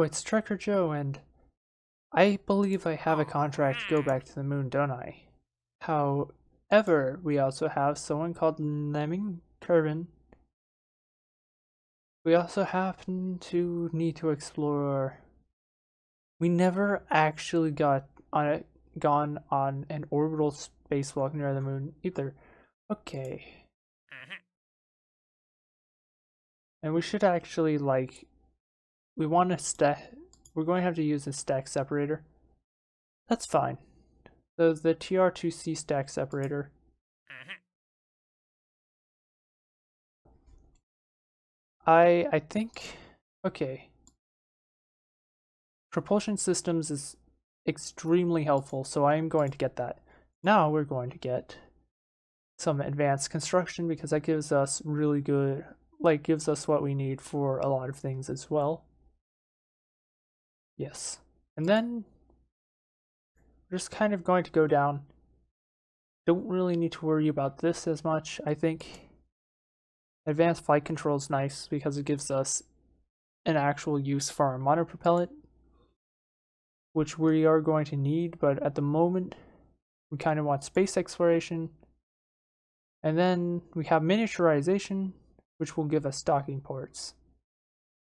Oh, it's Trekker Joe, and I believe I have a contract to go back to the moon, don't I? However, we also have someone called Lemming Curvin. We also happen to need to explore. We never actually gone on an orbital spacewalk near the moon either. Okay. And we should actually, like, we want to we're going to have to use a stack separator. That's fine. So the TR2C stack separator. I think, okay. Propulsion systems is extremely helpful, so I am going to get that. Now we're going to get some advanced construction because that gives us really good, like, gives us what we need for a lot of things as well. Yes. And then we're just kind of going to go down. Don't really need to worry about this as much. I think advanced flight control is nice because it gives us an actual use for our monopropellant, which we are going to need, but at the moment we kind of want space exploration. And then we have miniaturization, which will give us docking ports,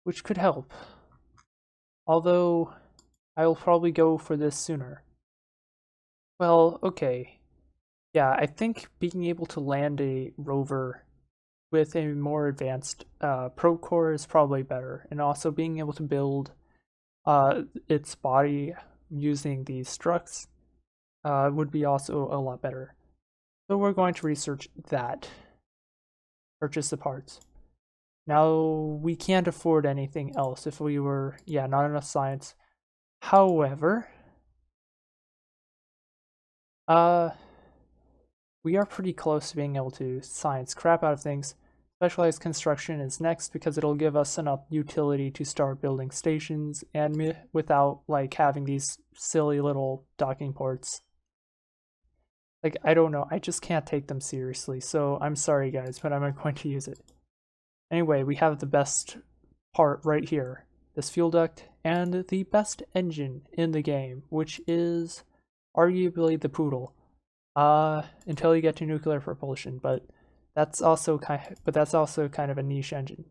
which could help. Although I will probably go for this sooner. Well, okay. Yeah, I think being able to land a rover with a more advanced probe core is probably better, and also being able to build its body using these structs would be also a lot better. So we're going to research that. Purchase the parts. Now, we can't afford anything else if we were, yeah, not enough science. However, we are pretty close to being able to science crap out of things. Specialized construction is next because it'll give us enough utility to start building stations and without like having these silly little docking ports. Like, I don't know, I just can't take them seriously, so I'm sorry guys, but I'm not going to use it. Anyway, we have the best part right here, this fuel duct, and the best engine in the game, which is arguably the Poodle. Until you get to nuclear propulsion, but that's also kind of a niche engine.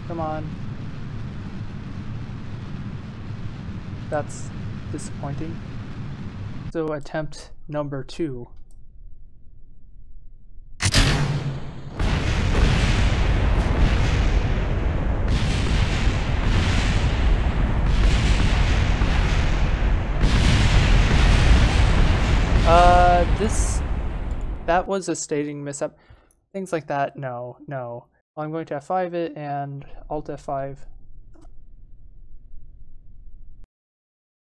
Come on. That's disappointing. So attempt number 2. That was a staging mishap. Things like that, no. I'm going to F5 it and Alt F5.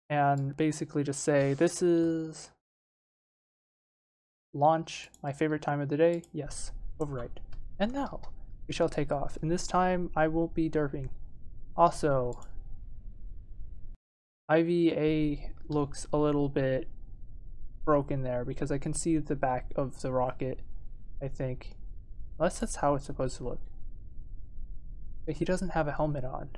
And basically just say, this is launch, my favorite time of the day. Yes, overwrite. And now we shall take off. And this time I won't be derping. Also, IVA looks a little bit broken there because I can see the back of the rocket, I think. Unless that's how it's supposed to look. But he doesn't have a helmet on.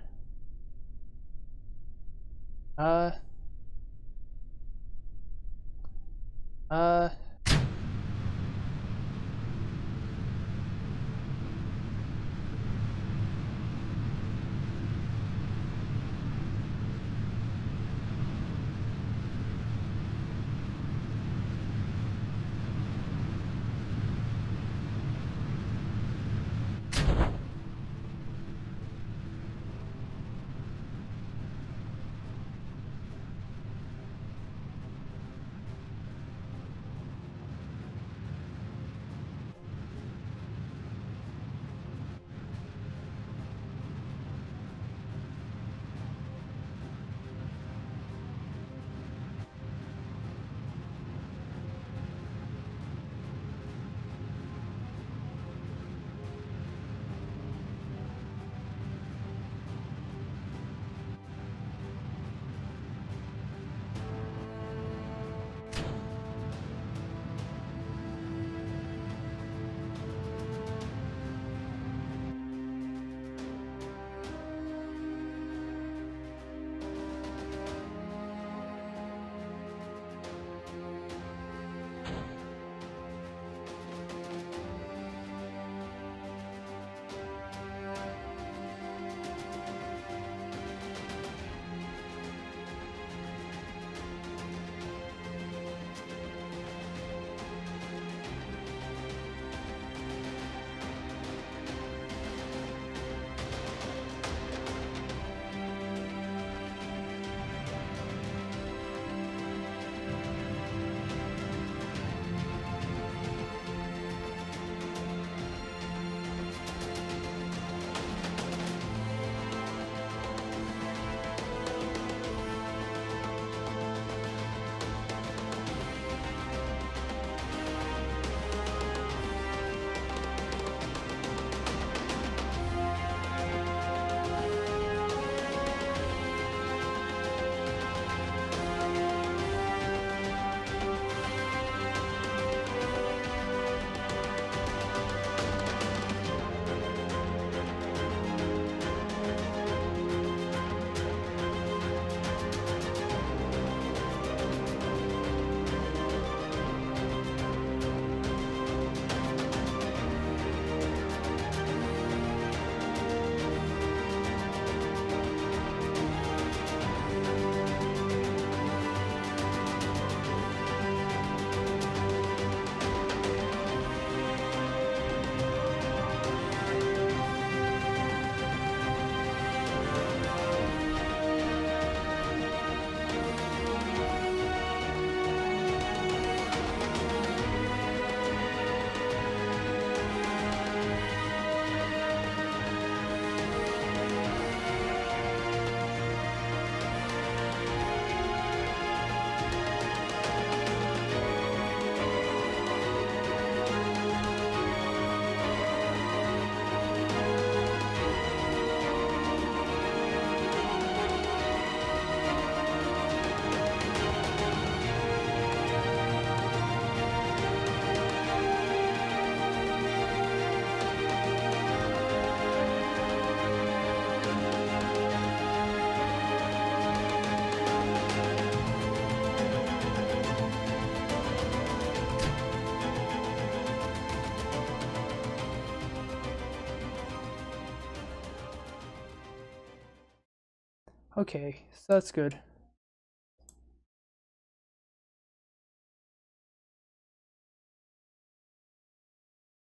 Okay, so that's good.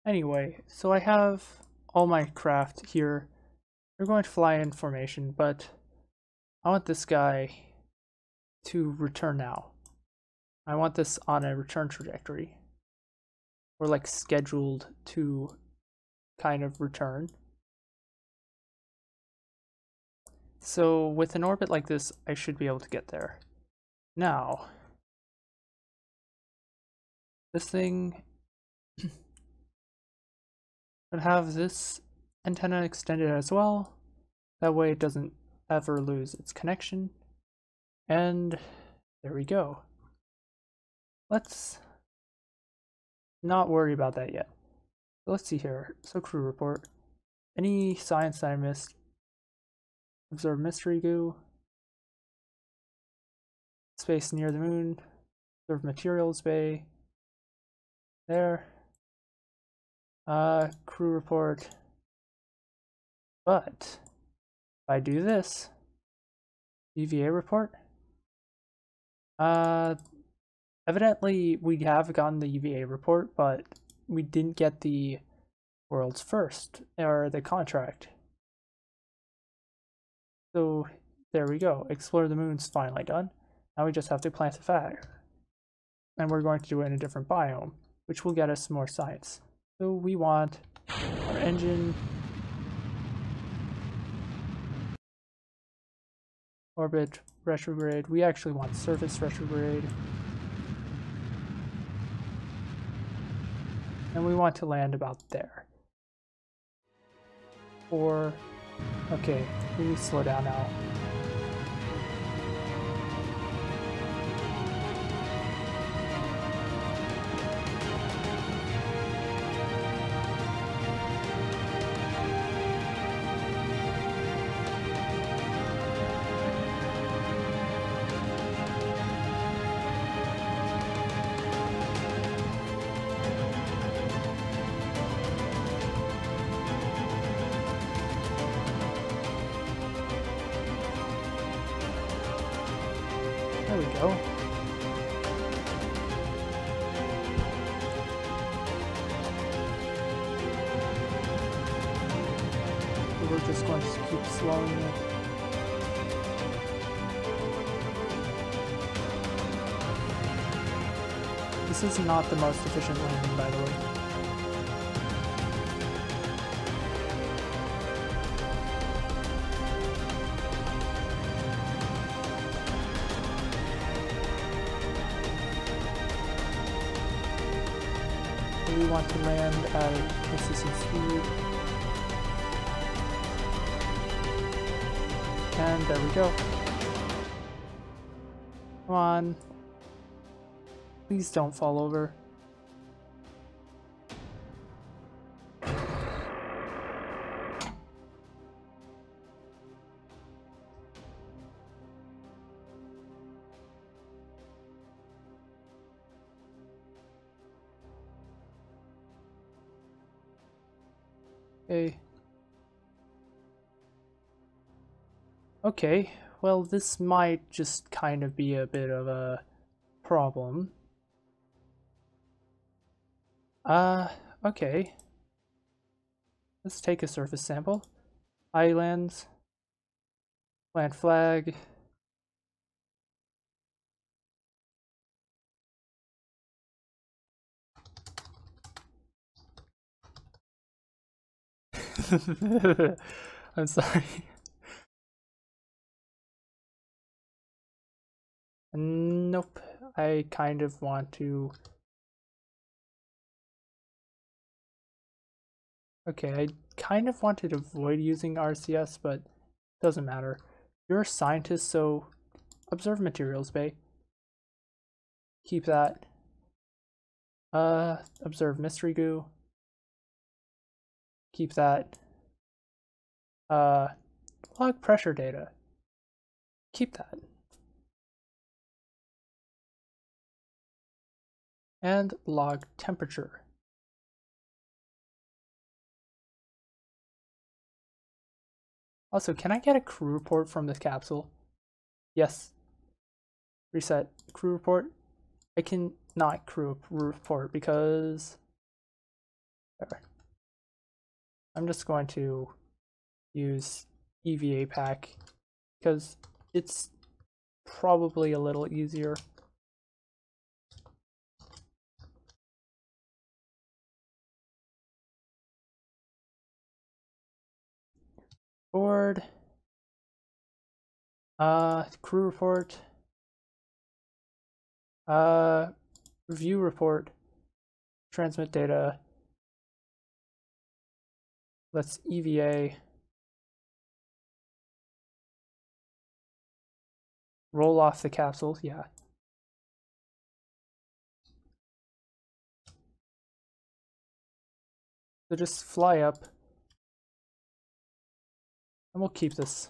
Anyway, so I have all my craft here. We're going to fly in formation, but I want this guy to return now. I want this on a return trajectory. Or like scheduled to kind of return. So with an orbit like this, I should be able to get there. Now, this thing would have this antenna extended as well. That way it doesn't ever lose its connection. And there we go. Let's not worry about that yet. So let's see here. So crew report. Any science that I missed? Observe mystery goo. Space near the moon. Observe materials bay. There. Crew report. But if I do this, UVA report. Evidently we have gotten the UVA report, but we didn't get the world's first, or the contract. So there we go. Explore the moon's finally done. Now we just have to plant a flag. And we're going to do it in a different biome, which will get us more science. So we want our engine, orbit retrograde. We actually want surface retrograde. And we want to land about there. Or, okay, we need to slow down now. There we go. So we're just going to keep slowing it. This is not the most efficient landing, by the way. We want to land at a consistent speed. And there we go. Come on. Please don't fall over. Okay, well, this might just kind of be a bit of a problem. Okay. Let's take a surface sample. Islands. Plant flag. I'm sorry. Nope. I kind of want to... Okay, I kind of wanted to avoid using RCS, but it doesn't matter. You're a scientist, so observe materials bay. Keep that. Observe mystery goo. Keep that. Log pressure data. Keep that. And log temperature. Also, can I get a crew report from this capsule? Yes. Reset. Crew report. I can not crew report because... I'm just going to use EVA pack because it's probably a little easier. Board. Crew report. Review report. Transmit data. Let's EVA. Roll off the capsule, yeah. So just fly up. And we'll keep this.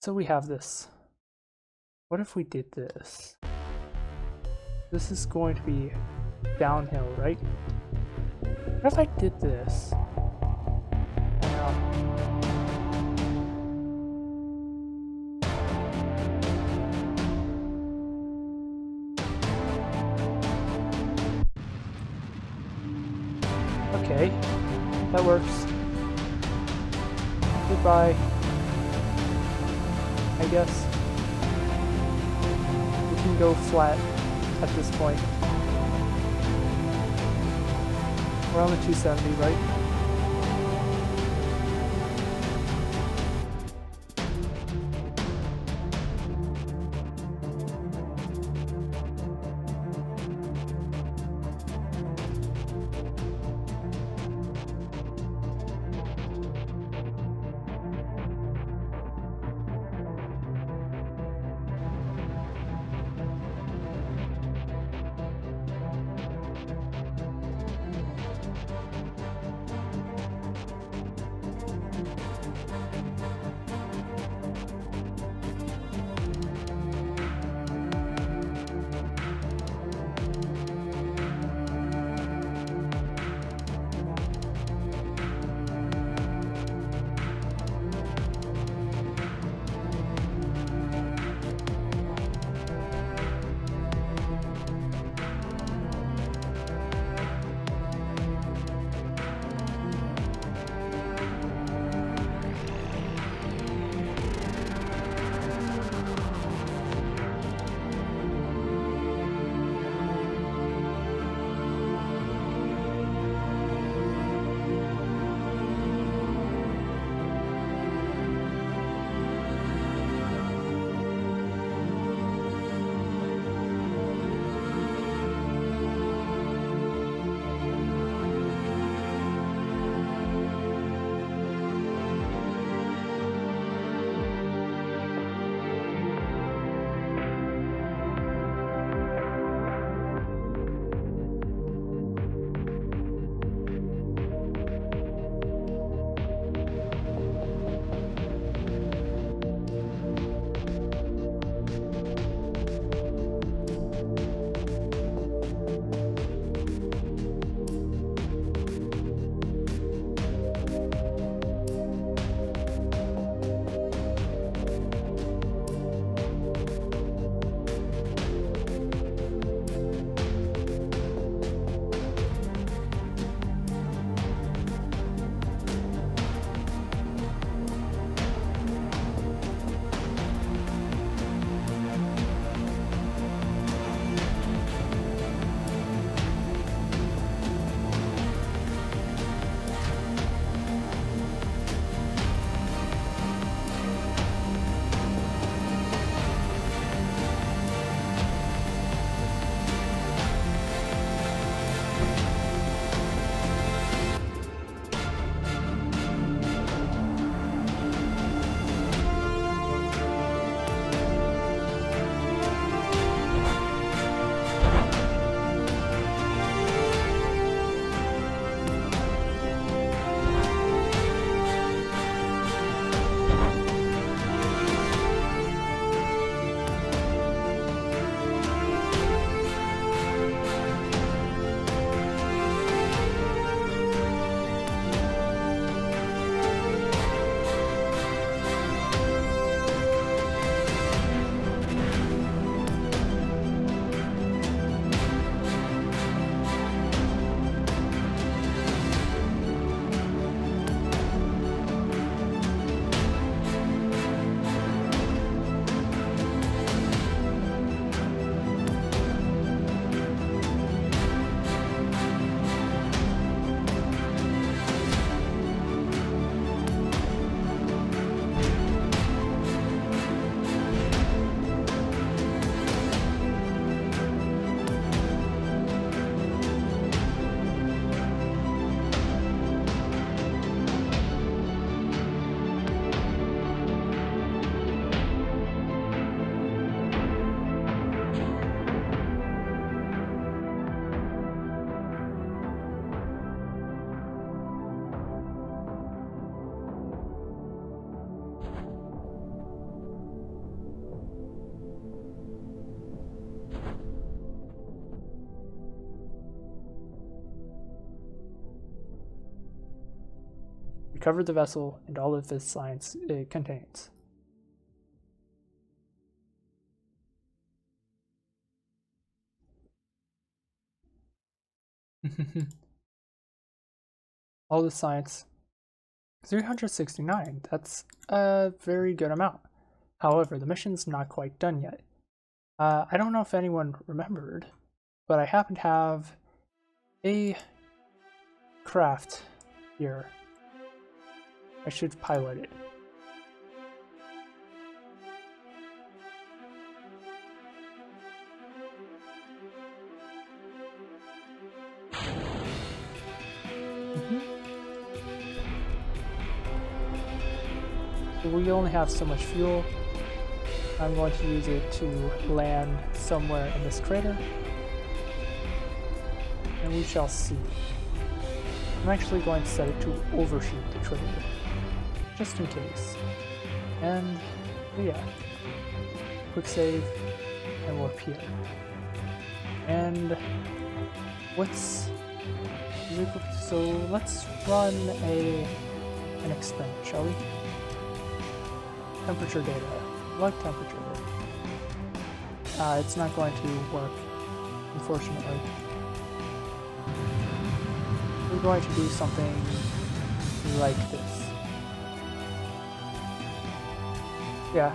So we have this. What if we did this? This is going to be downhill, right? What if I did this? Okay, that works. Goodbye. I guess we can go flat at this point. We're on the 270, right? recover the vessel and all of the science it contains. All the science. 369, that's a very good amount. However, the mission's not quite done yet. I don't know if anyone remembered, but I happen to have a craft here. I should pilot it. So we only have so much fuel. I'm going to use it to land somewhere in this crater, and we shall see. I'm actually going to set it to overshoot the crater, just in case. And yeah, quick save, and warp here. And so let's run an experiment, shall we? Temperature data. Lug temperature. It's not going to work, unfortunately. We're going to do something like this. Yeah,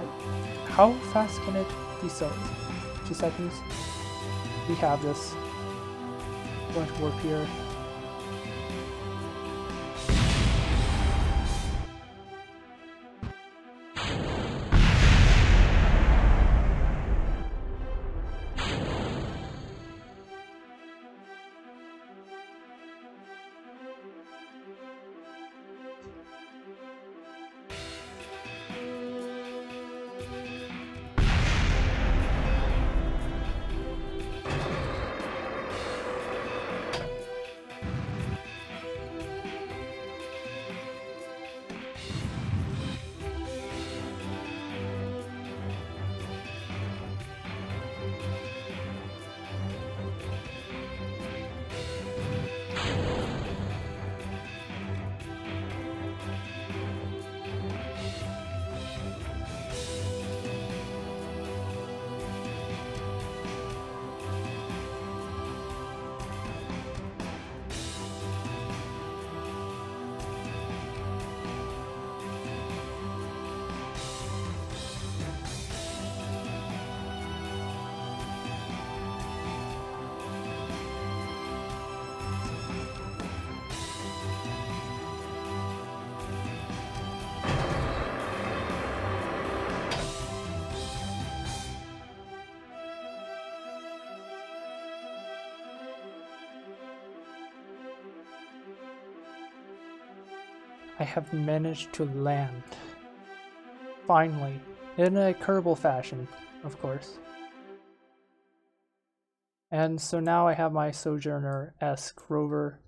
how fast can it be sold? 2 seconds? We have this. I'm going to warp here. I have managed to land. Finally. In a Kerbal fashion, of course. And so now I have my Sojourner-esque Rover.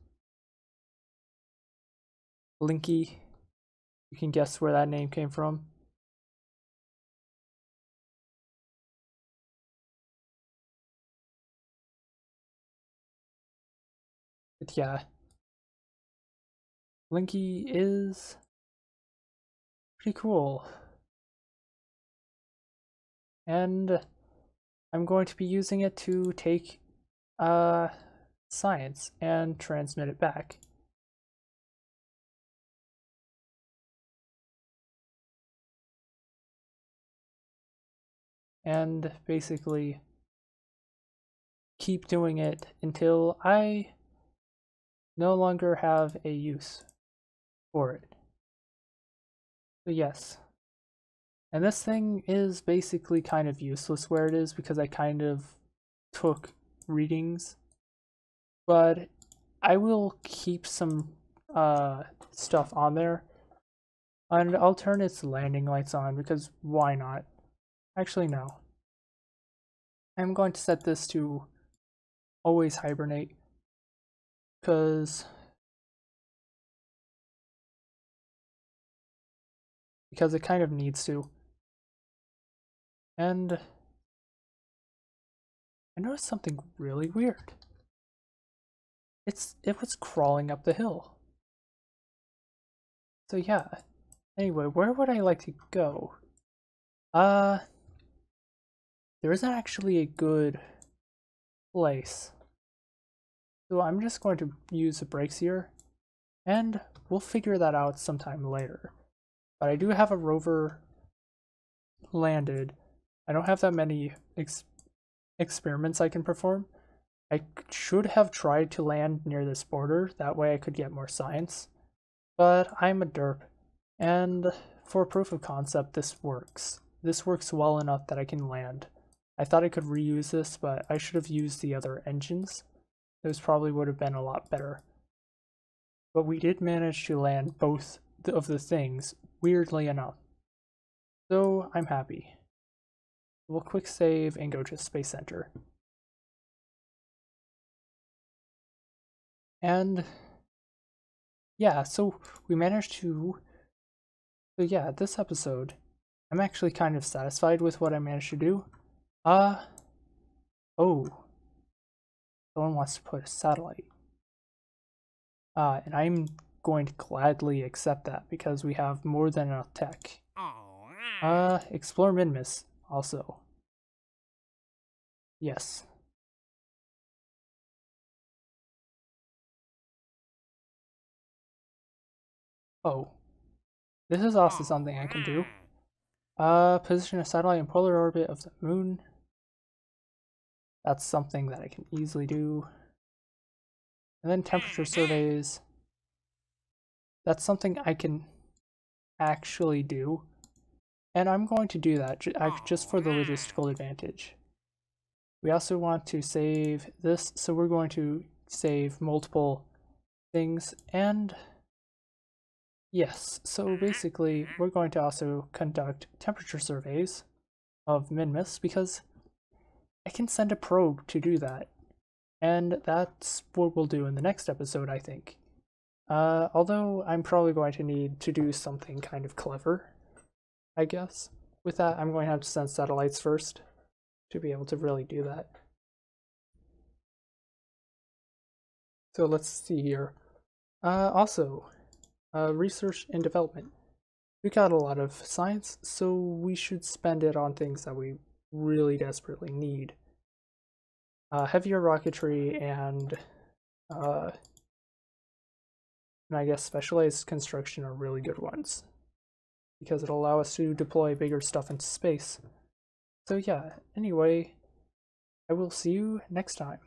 Linky. You can guess where that name came from. But yeah. Linky is pretty cool. And I'm going to be using it to take science and transmit it back. And basically keep doing it until I no longer have a use for it. But yes. And this thing is basically kind of useless where it is because I kind of took readings. But I will keep some stuff on there. And I'll turn its landing lights on because why not? Actually, no. I'm going to set this to always hibernate because it kind of needs to. And I noticed something really weird. It was crawling up the hill. So yeah, anyway, where would I like to go? There isn't actually a good place. So I'm just going to use the brakes here, and we'll figure that out sometime later. But I do have a rover landed. I don't have that many experiments I can perform. I should have tried to land near this border, that way I could get more science. But I'm a derp, and for proof of concept, this works. This works well enough that I can land. I thought I could reuse this, but I should have used the other engines. Those probably would have been a lot better. But we did manage to land both of the things, weirdly enough. So I'm happy. We'll quick save and go to Space Center. And yeah, so we managed to... So yeah, this episode, I'm actually kind of satisfied with what I managed to do. Oh. Someone wants to put a satellite. And I'm going to gladly accept that because we have more than enough tech. Explore Minmus also. Yes. Oh. This is also something I can do. Position a satellite in polar orbit of the moon. That's something that I can easily do. And then temperature surveys. That's something I can actually do. And I'm going to do that just for the logistical advantage. We also want to save this, so we're going to save multiple things. And yes, so basically we're going to also conduct temperature surveys of Minmus because I can send a probe to do that. And that's what we'll do in the next episode, I think. Although I'm probably going to need to do something kind of clever, I guess. With that, I'm going to have to send satellites first to be able to really do that. So let's see here. Also, research and development. We got a lot of science, so we should spend it on things that we really desperately need. Heavier rocketry and I guess specialized construction are really good ones because it'll allow us to deploy bigger stuff into space. So yeah, anyway, I will see you next time.